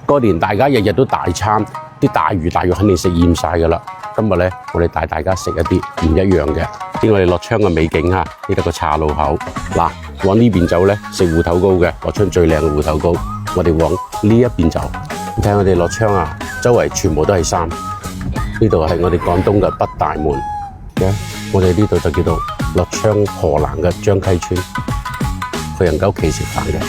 過年大家日日都大餐，啲大魚大肉肯定食厭晒㗎啦。今日咧，我哋帶大家食一啲唔一樣嘅。啲我哋樂昌嘅美景嚇，呢度個岔路口嗱，往呢邊走咧食芋頭糕嘅，樂昌最靚嘅芋頭糕。我哋往呢一邊走，你睇我哋樂昌啊，周圍全部都係山。呢度係我哋廣東嘅北大門嘅，我哋呢度就叫做樂昌河南嘅張溪村，去人家屋企食飯嘅。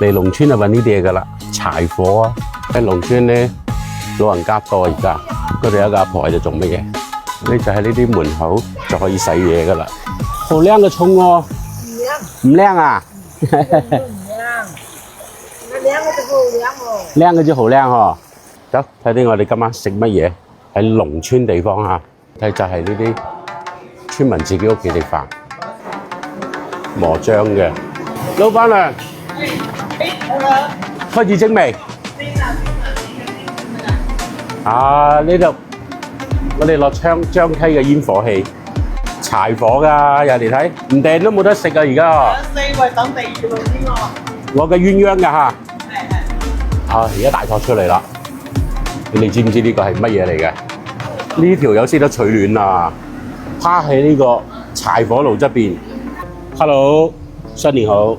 嚟農村就揾呢啲嘢㗎啦，柴火啊！喺農村咧，老人家多而家，嗰度有一個阿婆喺度做乜嘢？呢就喺呢啲門口就可以洗嘢㗎啦。好靚嘅葱喎，唔靚啊？靚嘅就好靚嗬。走睇啲我哋今晚食乜嘢？喺農村地方嚇，睇就係呢啲村民自己屋企食飯，磨漿嘅。老闆娘，開始蒸未？啊！呢度我哋樂昌張溪嘅煙火氣，柴火㗎，人哋睇唔訂都冇得食啊！而家4位等第2路添喎。我嘅鴛鴦㗎嚇，而家大托出嚟啦！你哋知唔知呢個係乜嘢嚟嘅？呢條友識得取暖啊！趴喺呢個柴火爐側邊。Hello， 新年好！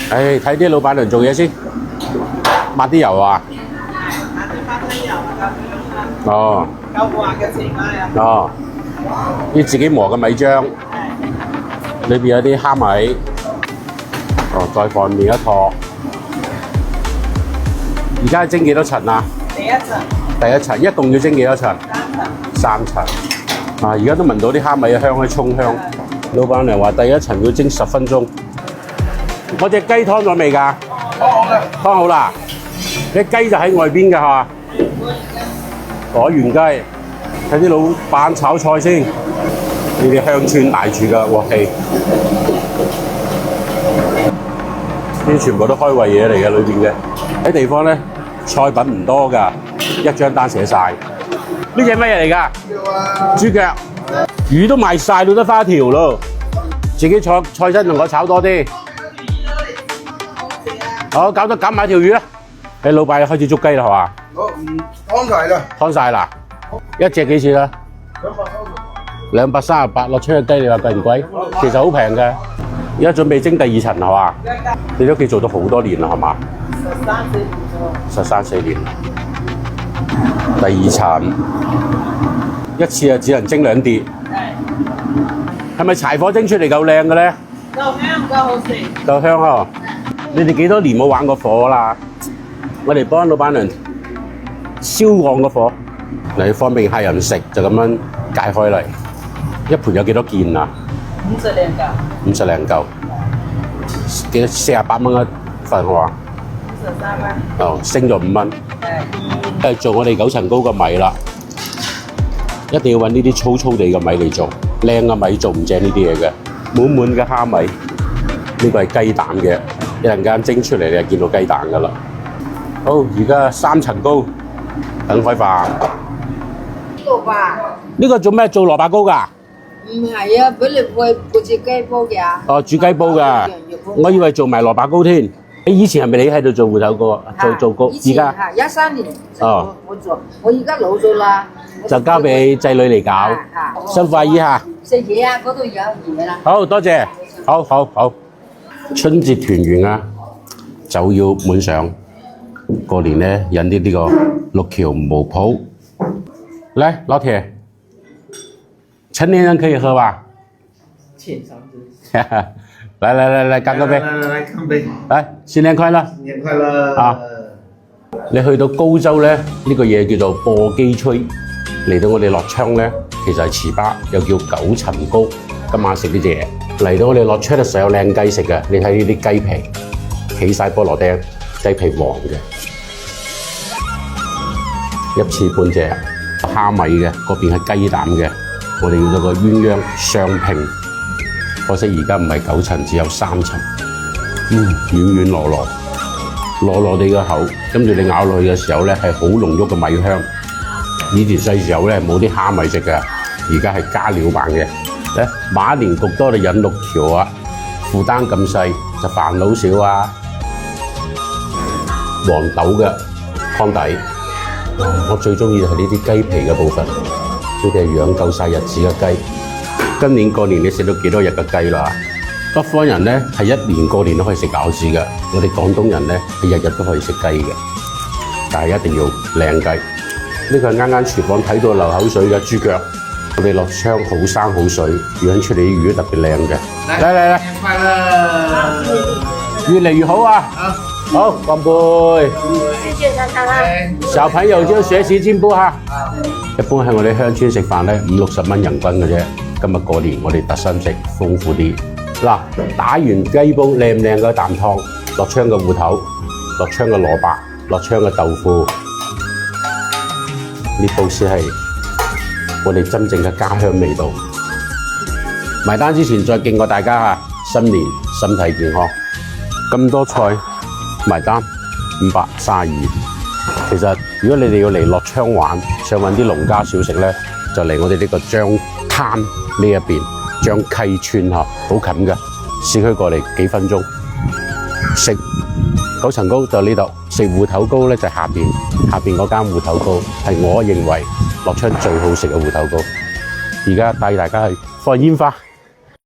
睇啲老闆娘做嘢先，抹啲油啊！抹啲花生油啊，哦，夠滑嘅前排啊！哦，啲自己磨嘅米漿，裏邊有啲蝦米，哦，再放面一托。而家蒸幾多層啊？第一層。第一層，一共要蒸幾多層？3層。而家都聞到啲蝦米嘅香，啲葱香。老闆娘話第一層要蒸10分鐘。我隻雞湯咗未㗎？湯好啦。隻雞就喺外邊㗎係嘛？改完雞，睇啲老闆炒菜先。呢啲鄉村大廚嘅鑊氣，呢啲全部都開胃嘢嚟嘅裏邊嘅。喺地方咧，菜品唔多㗎，一張單寫晒。呢隻乜嘢嚟㗎？豬腳，魚都賣晒到得返一條咯。自己菜心同我炒多啲。好，搞埋條魚啦。你老闆開始捉雞啦係嘛？湯晒啦。湯晒啦。一隻幾錢啊？238，樂昌嘅雞你話貴唔貴？其實好平嘅。而家準備蒸第2層係嘛？你屋企做咗好多年啦係嘛？13、14年。第2層，一次只能蒸2碟。係咪柴火蒸出嚟夠靚嘅咧？夠香夠好食。夠香啊！你哋幾多年冇玩過火啦？我哋幫老闆娘燒旺個火，嚟方便客人食就咁樣解開嚟。一盤有幾多件啊？50零嚿。50零嚿。幾多？48蚊一份係嘛？53蚊。哦，升咗5蚊。做我哋9層高嘅米啦，一定要揾呢啲粗粗地嘅米嚟做，靚嘅米做唔正呢啲嘢嘅。滿滿嘅蝦米，呢個係雞蛋嘅，一陣間蒸出嚟你就見到雞蛋㗎啦。好，而家3層高，等開飯。蘿蔔。呢個做咩？做蘿蔔糕㗎？唔係啊，俾你配煮雞煲嘅。哦，煮雞煲㗎，我以為做埋蘿蔔糕添。以前係咪你喺度做芋頭糕啊？做糕，而家13年。哦，我做，我而家老咗啦。就交俾仔女嚟搞，辛苦阿姨嚇。食嘢啊，嗰度有嘢啦。好多謝，好。春節團圓啊，酒要滿上。過年咧飲啲呢個6橋毛鋪。來，老鐵，成年人可以喝吧？前3支。來，乾個杯。來，乾杯。來，新年快樂。新年快樂。啊！你去到高州咧，呢個嘢叫做簸箕炊。嚟到我哋樂昌咧，其實係糍粑，又叫9層糕。今晚食呢隻嘢。嚟到我哋樂昌嘅時候有靚雞食嘅，你睇呢啲雞皮起晒菠蘿釘，雞皮黃嘅，一次半隻蝦米嘅，嗰邊係雞蛋嘅。我哋要咗個鴛鴦雙拼，可惜而家唔係9層，只有3層。軟軟糯糯地嘅口，跟住你咬落去嘅時候咧，係好濃郁嘅米香。以前細時候咧冇啲蝦米食嘅，而家係加料版嘅。馬年焗多你飲6條啊，負擔咁細就煩惱少啊。黃豆嘅湯底。我最中意就係呢啲雞皮嘅部分，呢啲係養夠晒日子嘅雞。今年過年你食到幾多日嘅雞啦？北方人咧係一年過年都可以食餃子嘅，我哋廣東人咧係日日都可以食雞嘅，但係一定要靚雞。呢個係啱啱廚房睇到流口水嘅豬腳，我哋落槍好生好水，養出嚟啲魚特別靚嘅。嚟，新年快樂！越嚟越好啊！好，乾杯！謝謝大家。小朋友就學習進步嚇。一般喺我哋鄉村食飯咧，50-60蚊人均嘅啫。今日過年我哋特登食豐富啲。嗱，打完雞煲靚唔靚嘅啖湯，落槍嘅芋頭，落槍嘅蘿蔔，落槍嘅豆腐，呢煲先係我哋真正嘅家鄉味道。埋單之前再敬過大家嚇，新年身體健康。咁多菜埋單532。其實如果你哋要嚟樂昌玩，想揾啲農家小食咧，就嚟我哋呢個張灘呢一邊，張溪村嚇，好近嘅，市區過嚟幾分鐘。食九層糕就呢度，食芋頭糕咧就下邊嗰間芋頭糕係我認為樂昌最好食嘅芋頭糕。而家帶大家去放煙花。